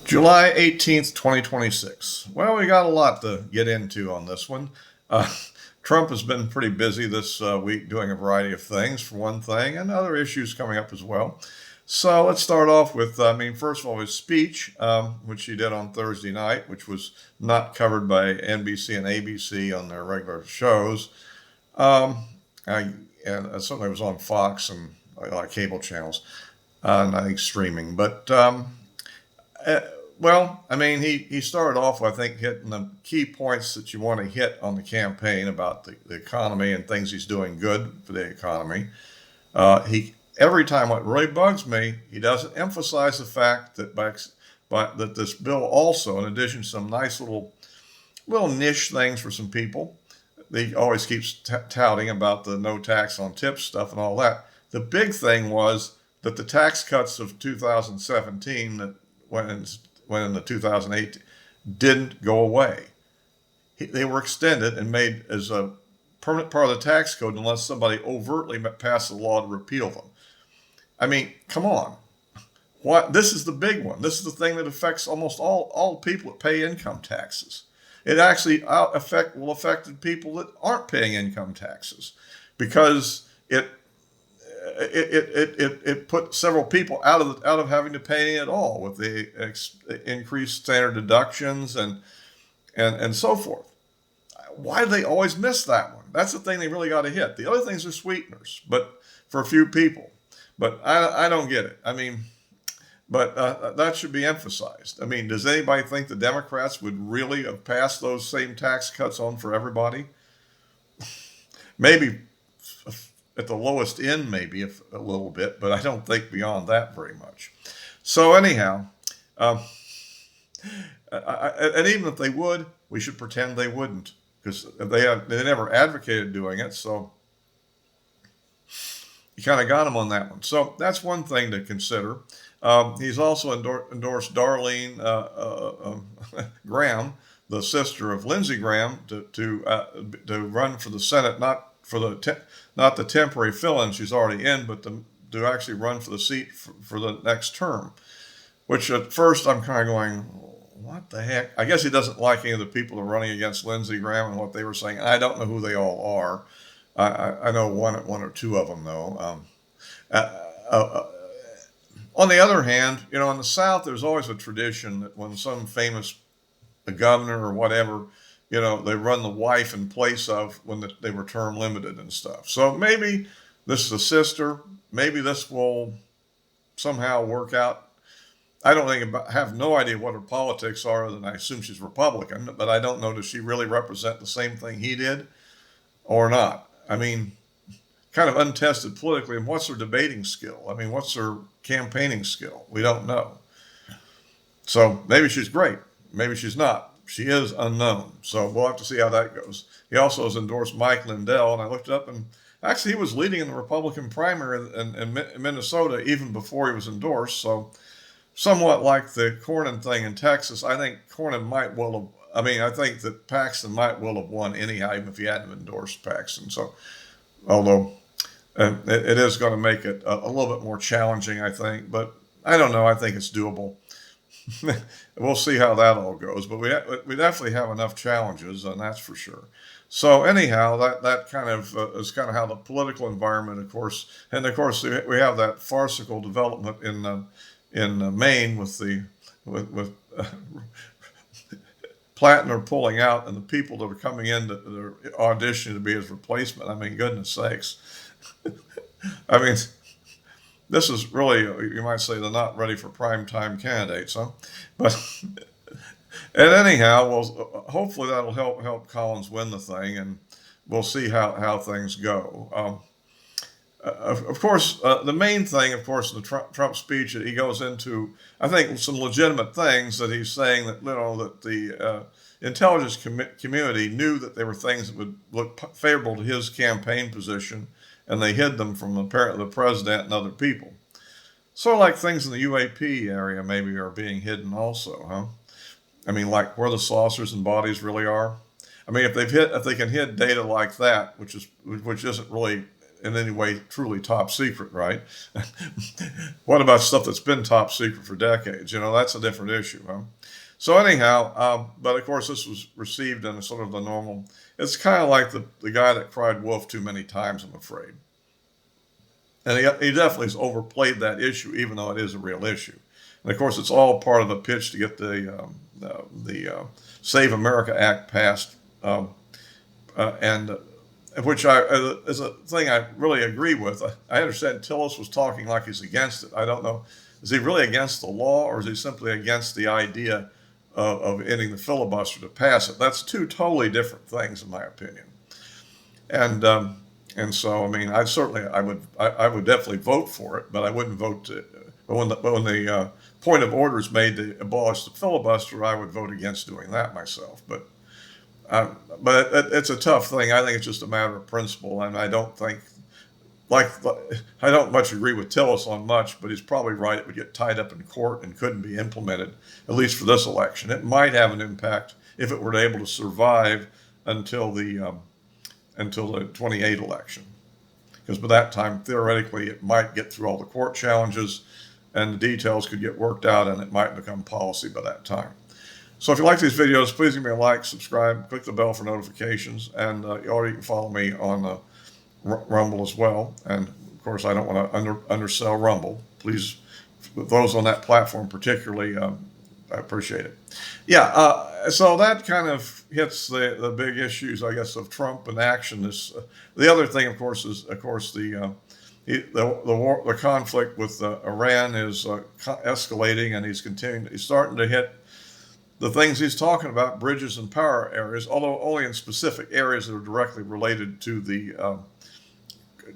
July 18th, 2026. Well, we got a lot to get into on this one. Uh, Trump has been pretty busy this week doing a variety of things, for one thing, and other issues coming up as well. So let's start off with, first of all, his speech, which he did on Thursday night, which was not covered by NBC and ABC on their regular shows. Um, and certainly it was on Fox and a lot of cable channels, and I think streaming. But uh, he started off, I think, hitting the key points that you want to hit on the campaign about the economy and things he's doing good for the economy. He every time, what really bugs me, he doesn't emphasize the fact that that this bill also, in addition to some nice little niche things for some people, he always keeps touting about the no tax on tips stuff and all that. The big thing was that the tax cuts of 2017 that went into 2008 didn't go away. They were extended and made as a permanent part of the tax code unless somebody overtly passed a law to repeal them. I mean, come on. What? This is the big one. This is the thing that affects almost all people that pay income taxes. It actually will affect the people that aren't paying income taxes, because it put several people out of having to pay any at all with the increased standard deductions and so forth. Why do they always miss that one? That's the thing they really got to hit. The other things are sweeteners, but for a few people. But I don't get it. But that should be emphasized. I mean, does anybody think the Democrats would really have passed those same tax cuts on for everybody? Maybe at the lowest end, maybe a little bit, but I don't think beyond that very much. So anyhow, and even if they would, we should pretend they wouldn't, because they never advocated doing it. So you kind of got them on that one. So that's one thing to consider. He's also endorsed Darlene Graham, the sister of Lindsey Graham, to run for the Senate, not the temporary fill-in she's already in, but to actually run for the seat for the next term. Which at first I'm kind of going, what the heck? I guess he doesn't like any of the people that are running against Lindsey Graham and what they were saying. I don't know who they all are. I know one or two of them though. On the other hand, in the South, there's always a tradition that when some famous governor or whatever, they run the wife in place of when they were term limited and stuff. So maybe this is a sister. Maybe this will somehow work out. I have no idea what her politics are, other than I assume she's Republican, but I don't know, does she really represent the same thing he did or not? I mean, kind of untested politically. And what's her debating skill? I mean, what's her campaigning skill? We don't know. So maybe she's great. Maybe she's not. She is unknown. So we'll have to see how that goes. He also has endorsed Mike Lindell, and I looked it up, and actually he was leading in the Republican primary in Minnesota even before he was endorsed. So somewhat like the Cornyn thing in Texas, I think Cornyn might well have. I think that Paxton might well have won anyhow, even if he hadn't endorsed Paxton. So, although it is going to make it a little bit more challenging, I think. But I don't know. I think it's doable. We'll see how that all goes. But we definitely have enough challenges, and that's for sure. So anyhow, that kind of is kind of how the political environment, of course, and of course we have that farcical development in Maine with Plattner pulling out and the people that are coming in that are auditioning to be his replacement. I mean, goodness sakes. I mean, this is really, you might say, they're not ready for primetime candidates, huh? But, and anyhow, well, hopefully that'll help Collins win the thing, and we'll see how things go. Of course, the main thing, of course, in the Trump speech, that he goes into, I think, some legitimate things that he's saying that, that the intelligence community knew that there were things that would look favorable to his campaign position, and they hid them from apparently the president and other people. Sort of like things in the UAP area maybe are being hidden also, huh? I mean, like where the saucers and bodies really are. I mean, if they can hit data like that, which isn't really in any way truly top secret, right? What about stuff that's been top secret for decades? That's a different issue, huh? So anyhow, but of course this was received in a sort of the normal. It's kind of like the guy that cried wolf too many times, I'm afraid. And he definitely has overplayed that issue, even though it is a real issue. And of course, it's all part of a pitch to get the Save America Act passed, and which is a thing I really agree with. I understand Tillis was talking like he's against it. I don't know. Is he really against the law, or is he simply against the idea of ending the filibuster to pass it? That's two totally different things, in my opinion. And so, I mean, I would definitely vote for it, but I wouldn't vote to. But when the point of order is made to abolish the filibuster, I would vote against doing that myself. But it's a tough thing. I think it's just a matter of principle, and I don't much agree with Tillis on much, but he's probably right. It would get tied up in court and couldn't be implemented, at least for this election. It might have an impact if it were able to survive until the 28 election, because by that time, theoretically, it might get through all the court challenges, and the details could get worked out, and it might become policy by that time. So if you like these videos, please give me a like, subscribe, click the bell for notifications, and you can follow me on Rumble as well. And of course, I don't want to undersell Rumble. Please, those on that platform particularly, I appreciate it. Yeah, so that kind of hits the big issues, I guess, of Trump and action. The other thing, of course, is the conflict with Iran is escalating, and he's starting to hit the things he's talking about, bridges and power areas, although only in specific areas that are directly related to the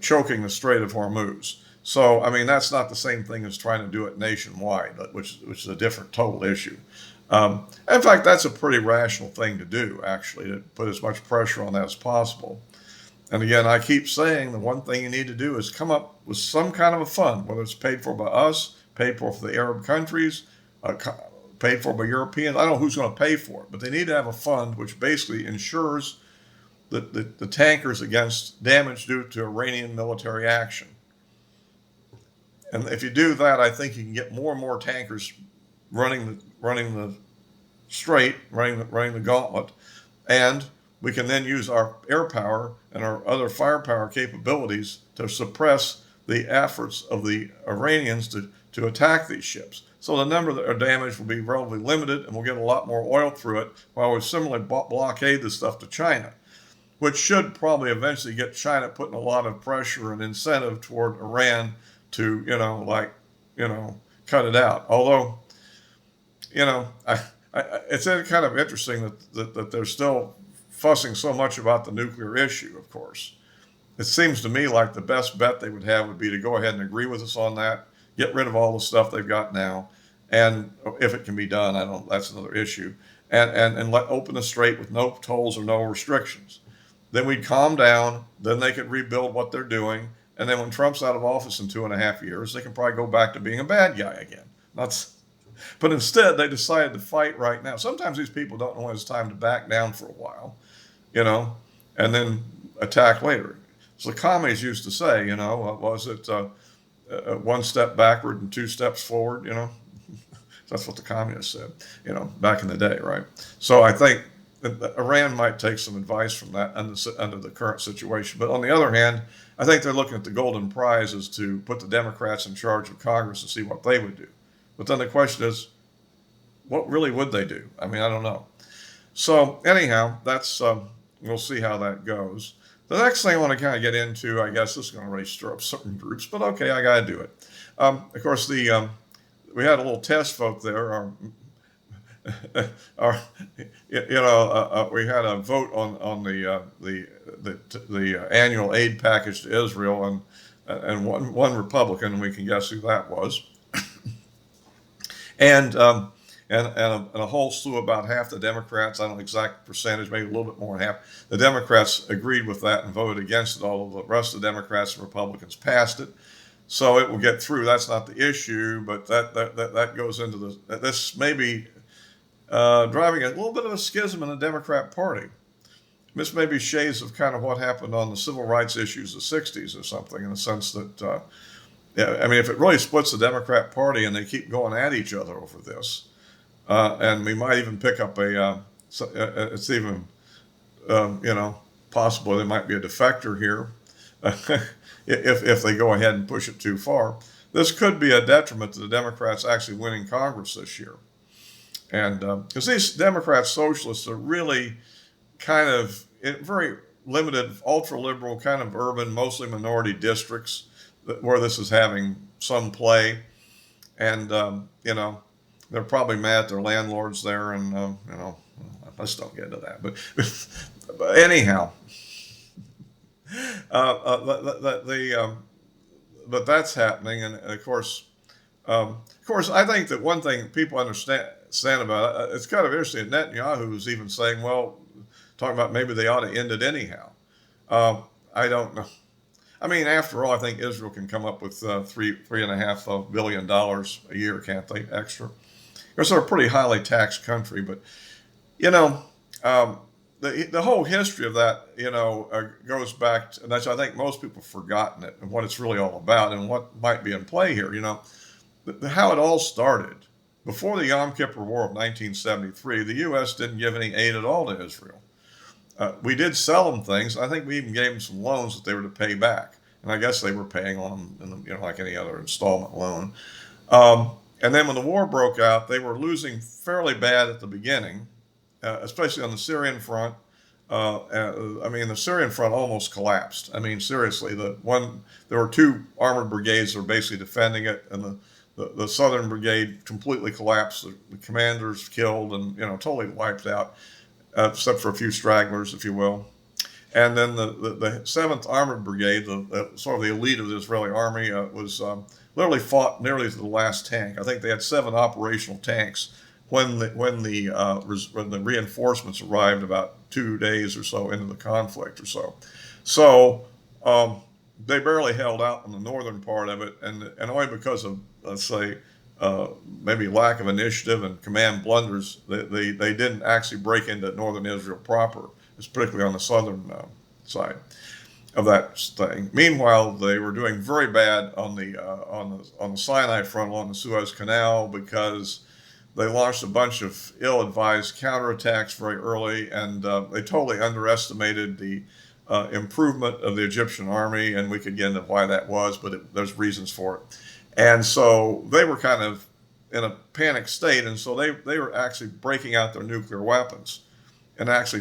choking the Strait of Hormuz. So, I mean, that's not the same thing as trying to do it nationwide, which is a different total issue. In fact, that's a pretty rational thing to do, actually, to put as much pressure on that as possible. And again, I keep saying the one thing you need to do is come up with some kind of a fund, whether it's paid for by us, paid for the Arab countries, paid for by Europeans. I don't know who's going to pay for it, but they need to have a fund which basically ensures the tankers against damage due to Iranian military action. And if you do that, I think you can get more and more tankers running the strait, running the gauntlet, and we can then use our air power and our other firepower capabilities to suppress the efforts of the Iranians to attack these ships. So the number that are damaged will be relatively limited, and we'll get a lot more oil through it, while we similarly blockade the stuff to China, which should probably eventually get China putting a lot of pressure and incentive toward Iran to, cut it out. Although, it's kind of interesting that they're still fussing so much about the nuclear issue, of course. It seems to me like the best bet they would have would be to go ahead and agree with us on that, get rid of all the stuff they've got now, and if it can be done, that's another issue, and let open the strait with no tolls or no restrictions. Then we'd calm down, then they could rebuild what they're doing, and then when Trump's out of office in 2.5 years, they can probably go back to being a bad guy again. But instead, they decided to fight right now. Sometimes these people don't know when it's time to back down for a while, and then attack later. So the commies used to say, was it one step backward and 2 steps forward, That's what the communists said, back in the day, right? So I think Iran might take some advice from that under the current situation. But on the other hand, I think they're looking at the golden prize is to put the Democrats in charge of Congress and see what they would do. But then the question is, what really would they do? I mean, I don't know. So anyhow, that's we'll see how that goes. The next thing I want to kind of get into, I guess this is going to really stir up certain groups, but okay, I got to do it. Of course, we had a little test vote there. We had a vote on the annual aid package to Israel, and one Republican. We can guess who that was, and a whole slew, about half the Democrats. I don't know the exact percentage, maybe a little bit more than half. The Democrats agreed with that and voted against it. All of the rest of the Democrats and Republicans passed it. So it will get through. That's not the issue, but that goes into this may be driving a little bit of a schism in the Democrat Party. this may be shades of kind of what happened on the civil rights issues of the 60s or something, in the sense that, yeah, I mean, if it really splits the Democrat Party and they keep going at each other over this, and we might even pick up it's even, you know, possible there might be a defector here if they go ahead and push it too far. This could be a detriment to the Democrats actually winning Congress this year. And because these Democrat socialists are really kind of in very limited, ultra liberal, kind of urban, mostly minority districts where this is having some play. And, you know, they're probably mad at their landlords there. And, you know, let's don't get into that. But anyhow, but that's happening. And of course, I think that one thing people understand about it, it's kind of interesting. Netanyahu is even saying, well, talking about maybe they ought to end it anyhow. I don't know. I mean, after all, I think Israel can come up with $3.5 billion a year, can't they? Extra. Because they're a pretty highly taxed country, but you know, the whole history of that, you know, goes back to, and that's, I think most people have forgotten it and what it's really all about and what might be in play here. You know, how it all started. Before the Yom Kippur War of 1973, the U.S. didn't give any aid at all to Israel. We did sell them things. I think we even gave them some loans that they were to pay back. And I guess they were paying on them, you know, like any other installment loan. And then when the war broke out, they were losing fairly bad at the beginning, especially on the Syrian front. I mean, the Syrian front almost collapsed. I mean, seriously, there were two armored brigades that were basically defending it, and the Southern Brigade completely collapsed. The commanders killed and, you know, totally wiped out, except for a few stragglers, if you will. And then the 7th Armored Brigade, sort of the elite of the Israeli army, was literally fought nearly to the last tank. I think they had 7 operational tanks when the reinforcements arrived about 2 days or so into the conflict or so. So they barely held out on the northern part of it, and only because of, let's say, maybe lack of initiative and command blunders, they didn't actually break into northern Israel proper. It's particularly on the southern side of that thing. Meanwhile, they were doing very bad on the Sinai front along the Suez Canal because they launched a bunch of ill-advised counterattacks very early, and they totally underestimated the improvement of the Egyptian army, and we could get into why that was, but there's reasons for it. And so they were kind of in a panic state, and so they were actually breaking out their nuclear weapons, and actually,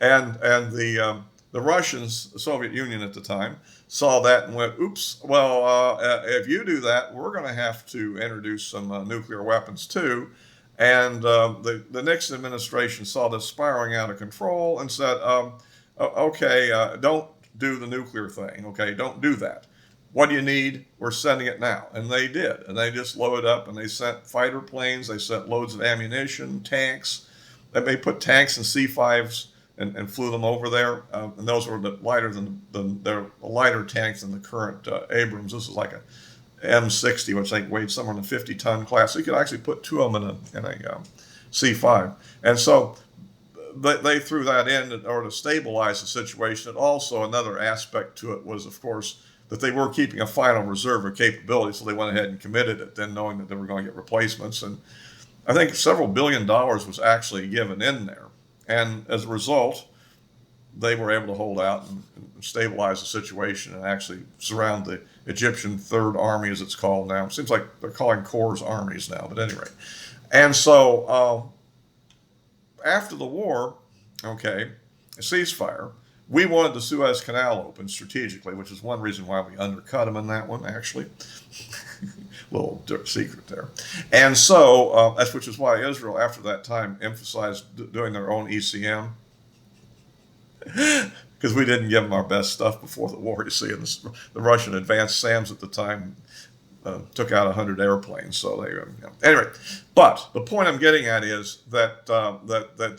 and the Russians, the Soviet Union at the time, saw that and went, "Oops! Well, if you do that, we're going to have to introduce some nuclear weapons too." And the Nixon administration saw this spiraling out of control and said, "Okay, don't do the nuclear thing. Okay, don't do that. What do you need? We're sending it now." And they did. And they just loaded up and they sent fighter planes. They sent loads of ammunition, tanks. They put tanks and C-5s and flew them over there. And those were lighter they're lighter tanks than the current Abrams. This is like a M60, which I think weighed somewhere in the 50-ton class. So you could actually put 2 of them in a C-5. And so they threw that in order to stabilize the situation. And also another aspect to it was, of course, that they were keeping a final reserve of capability, so they went ahead and committed it, then knowing that they were going to get replacements. And I think several $1 billion was actually given in there. And as a result, they were able to hold out and stabilize the situation and actually surround the Egyptian Third Army, as it's called now. It seems like they're calling corps armies now, but anyway. And so after the war, okay, a ceasefire. We wanted the Suez Canal open strategically, which is one reason why we undercut them in that one, actually. Little secret there. And so, which is why Israel, after that time, emphasized doing their own ECM. Because we didn't give them our best stuff before the war, you see. And the Russian advanced SAMs at the time took out 100 airplanes. So they, anyway. But the point I'm getting at is that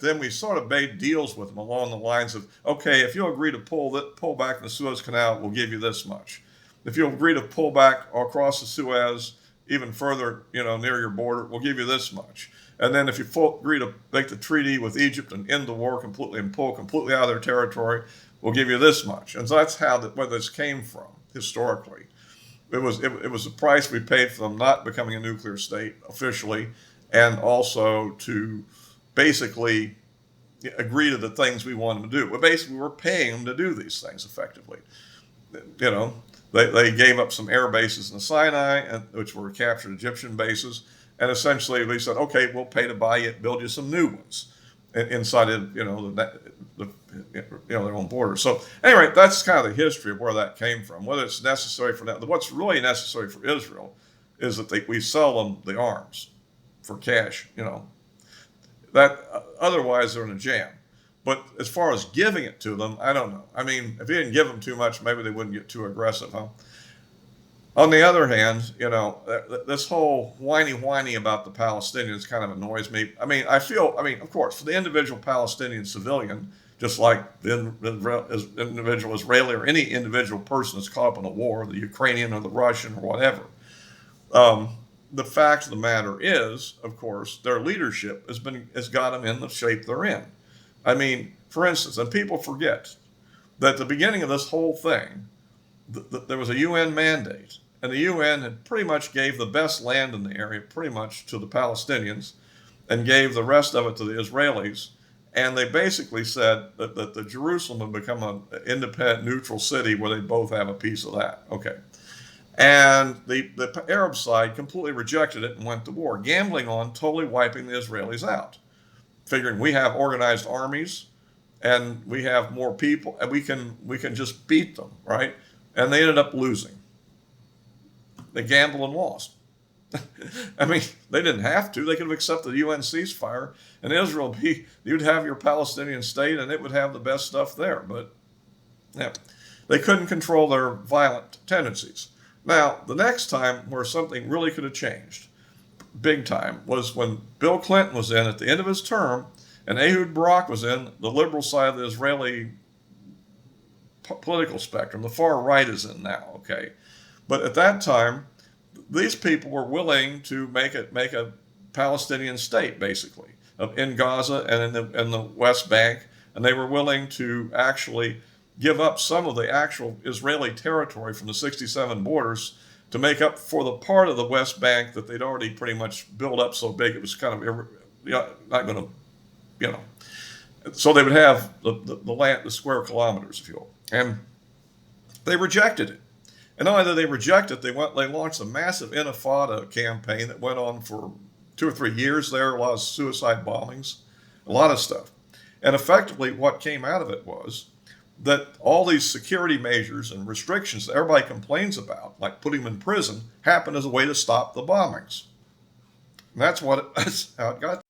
then we sort of made deals with them along the lines of, okay, if you'll agree to pull back the Suez Canal, we'll give you this much. If you'll agree to pull back across the Suez, even further, near your border, we'll give you this much. And then if you agree to make the treaty with Egypt and end the war completely and pull completely out of their territory, we'll give you this much. And so that's where this came from historically. It was the price we paid for them not becoming a nuclear state officially, and also to basically agree to the things we want them to do. Well, basically, we're paying them to do these things effectively. You know, they gave up some air bases in the Sinai, which were captured Egyptian bases, and essentially we said, okay, we'll pay to build you some new ones inside of their own borders. So anyway, that's kind of the history of where that came from. Whether it's necessary for that, what's really necessary for Israel is that we sell them the arms for cash. That otherwise they're in a jam. But as far as giving it to them, I don't know. I mean, if you didn't give them too much, maybe they wouldn't get too aggressive, huh? On the other hand, this whole whiny about the Palestinians kind of annoys me. I mean, of course, for the individual Palestinian civilian, just like the individual Israeli or any individual person that's caught up in a war, the Ukrainian or the Russian or whatever, the fact of the matter is, of course, their leadership has got them in the shape they're in. I mean, for instance, and people forget that at the beginning of this whole thing, there was a UN mandate, and the UN had pretty much gave the best land in the area pretty much to the Palestinians and gave the rest of it to the Israelis. And they basically said that the Jerusalem would become an independent, neutral city where they both have a piece of that. Okay. And the Arab side completely rejected it and went to war, gambling on totally wiping the Israelis out, figuring we have organized armies and we have more people and we can just beat them, right? And they ended up losing. They gambled and lost. I mean, they didn't have to. They could have accepted the UN ceasefire, and Israel, you'd have your Palestinian state, and it would have the best stuff there. But yeah, they couldn't control their violent tendencies. Now, the next time where something really could have changed, big time, was when Bill Clinton was in at the end of his term, and Ehud Barak was in, the liberal side of the Israeli political spectrum. The far right is in now, okay? But at that time, these people were willing to make a Palestinian state, basically, in Gaza and in the West Bank, and they were willing to actually give up some of the actual Israeli territory from the 67 borders to make up for the part of the West Bank that they'd already pretty much built up so big it was kind of not going to, So they would have the land, the square kilometers, if you will, and they rejected it. And not only did they reject it, they launched a massive Intifada campaign that went on for 2 or 3 years there, a lot of suicide bombings, a lot of stuff. And effectively what came out of it was that all these security measures and restrictions that everybody complains about, like putting them in prison, happened as a way to stop the bombings. And that's how it got.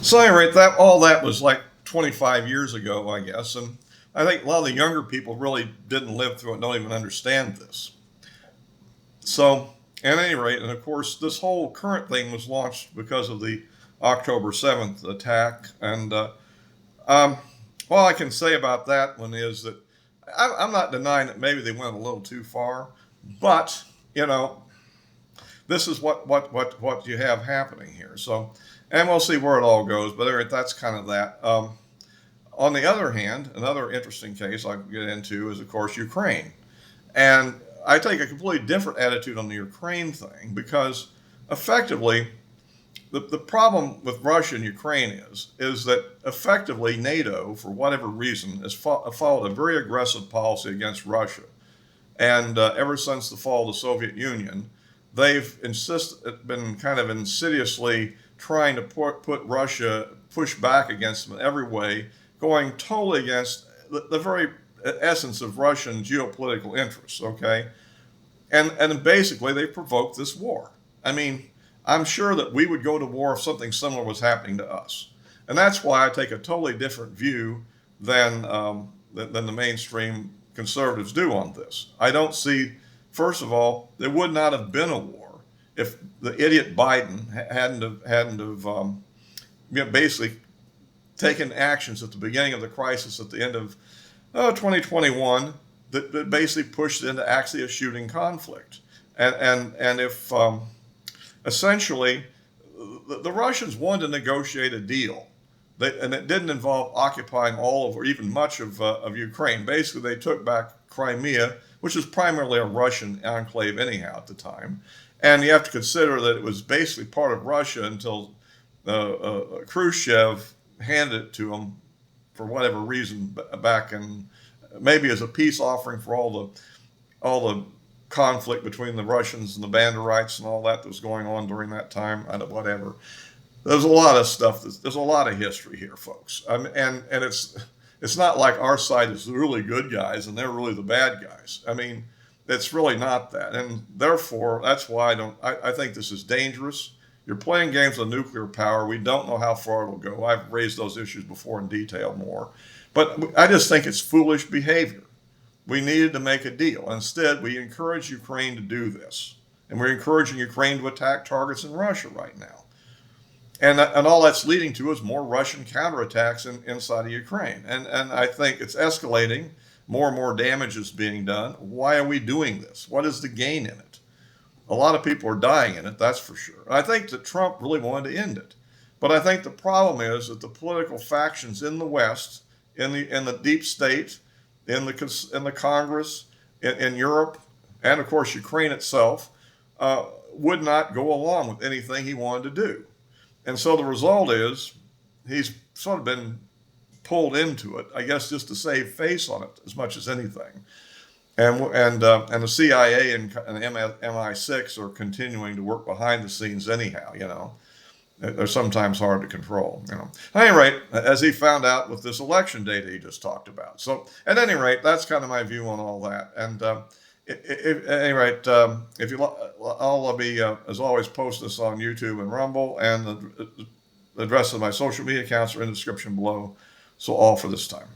So anyway, all that was like 25 years ago, I guess. And I think a lot of the younger people really didn't live through it, don't even understand this. So, at any rate, and of course, this whole current thing was launched because of the October 7th attack. And all I can say about that one is that I'm not denying that maybe they went a little too far, but this is what you have happening here. So, and we'll see where it all goes. But anyway, that's kind of that. On the other hand, another interesting case I can get into is, of course, Ukraine. And I take a completely different attitude on the Ukraine thing because effectively the problem with Russia and Ukraine is that effectively NATO, for whatever reason, has followed a very aggressive policy against Russia. And ever since the fall of the Soviet Union, they've been kind of insidiously trying to push back against them in every way, going totally against the very essence of Russian geopolitical interests, okay? And basically they provoked this war. I mean, I'm sure that we would go to war if something similar was happening to us. And that's why I take a totally different view than the mainstream conservatives do on this. I don't see, first of all, there would not have been a war if the idiot Biden hadn't have basically taken actions at the beginning of the crisis at the end of 2021 that basically pushed into actually a shooting conflict. And if essentially, the Russians wanted to negotiate a deal. And it didn't involve occupying all of or even much of Ukraine. Basically, they took back Crimea, which is primarily a Russian enclave anyhow at the time. And you have to consider that it was basically part of Russia until Khrushchev handed it to them for whatever reason back in, maybe as a peace offering for all the conflict between the Russians and the Banderites and all that was going on during that time. Whatever. There's a lot of stuff. There's a lot of history here, folks. And it's not like our side is the really good guys and they're really the bad guys. I mean, it's really not that. And therefore, that's why I think this is dangerous. You're playing games with nuclear power. We don't know how far it'll go. I've raised those issues before in detail more. But I just think it's foolish behavior. We needed to make a deal. Instead, we encourage Ukraine to do this. And we're encouraging Ukraine to attack targets in Russia right now. And all that's leading to is more Russian counterattacks inside of Ukraine. And I think it's escalating. More and more damage is being done. Why are we doing this? What is the gain in it? A lot of people are dying in it, that's for sure. I think that Trump really wanted to end it. But I think the problem is that the political factions in the West, in the deep state, in the Congress, in Europe, and of course Ukraine itself, would not go along with anything he wanted to do. And so the result is he's sort of been pulled into it, I guess, just to save face on it as much as anything. And the CIA and MI6 are continuing to work behind the scenes anyhow. They're sometimes hard to control. At any rate, as he found out with this election data he just talked about. So at any rate, that's kind of my view on all that. And at any rate, I'll be as always post this on YouTube and Rumble, and the address of my social media accounts are in the description below. So all for this time.